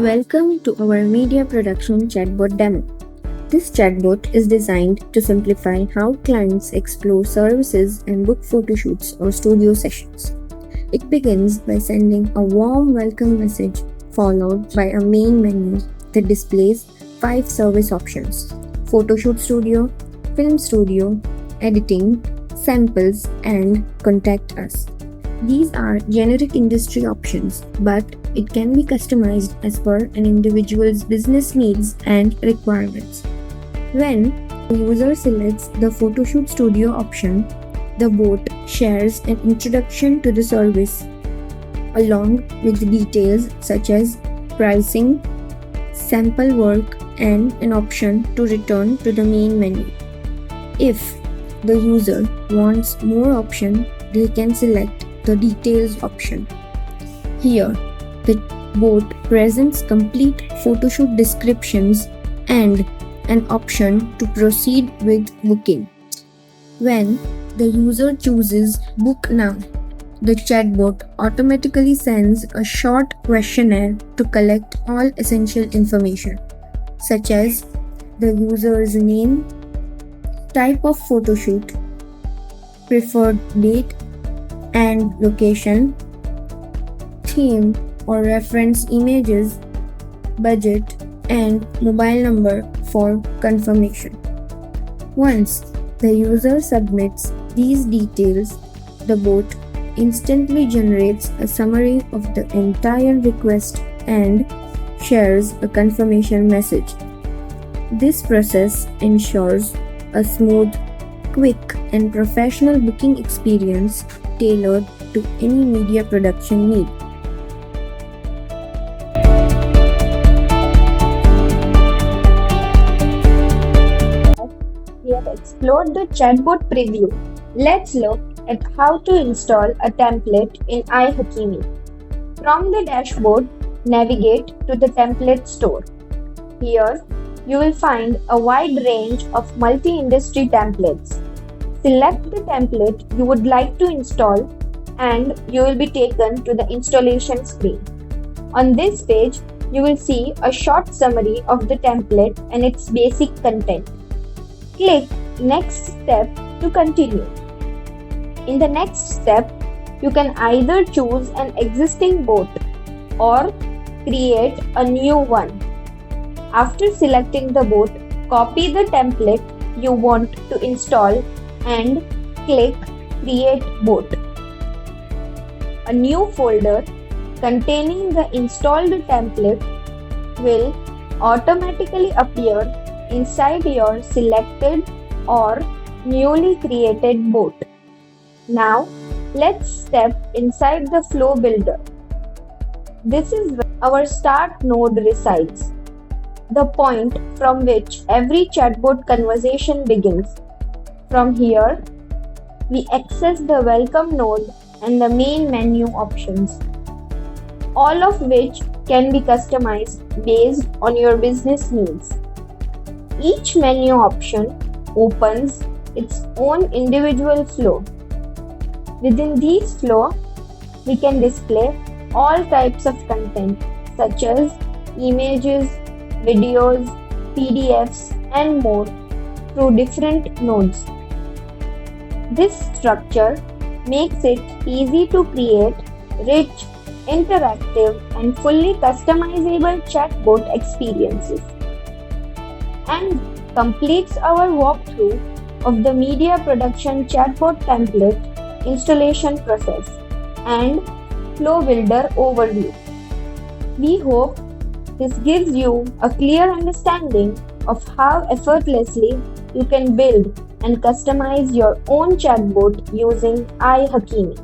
Welcome to our Media Production Chatbot demo. This chatbot is designed to simplify how clients explore services and book photoshoots or studio sessions. It begins by sending a warm welcome message followed by a main menu that displays 5 service options: photoshoot studio, film studio, editing, samples, and contact us. These are generic industry options, but it can be customized as per an individual's business needs and requirements. When the user selects the photoshoot studio option, the bot shares an introduction to the service along with details such as pricing, sample work, and an option to return to the main menu. If the user wants more options, they can select the details option. Here, the bot presents complete photoshoot descriptions and an option to proceed with booking. When the user chooses Book Now, the chatbot automatically sends a short questionnaire to collect all essential information, such as the user's name, type of photoshoot, preferred date and location, theme or reference images, budget, and mobile number for confirmation. Once the user submits these details, the bot instantly generates a summary of the entire request and shares a confirmation message. This process ensures a smooth, quick, and professional booking experience tailored to any media production need. We have explored the chatbot preview. Let's look at how to install a template in ihakimi. From the dashboard, navigate to the template store. Here, you will find a wide range of multi-industry templates. Select the template you would like to install and you will be taken to the installation screen. On this page, you will see a short summary of the template and its basic content. Click Next Step to continue. In the next step, you can either choose an existing bot or create a new one. After selecting the bot, copy the template you want to install and click Create Bot. A new folder containing the installed template will automatically appear inside your selected or newly created bot. Now, let's step inside the flow builder. This is where our start node resides, the point from which every chatbot conversation begins. From here, we access the welcome node and the main menu options, all of which can be customized based on your business needs. Each menu option opens its own individual flow. Within these flows, we can display all types of content such as images, videos, PDFs, and more through different nodes. This structure makes it easy to create rich, interactive, and fully customizable chatbot experiences, and completes our walkthrough of the Media Production Chatbot template installation process and Flow Builder overview. We hope this gives you a clear understanding of how effortlessly you can build and customize your own chatbot using ihakimi.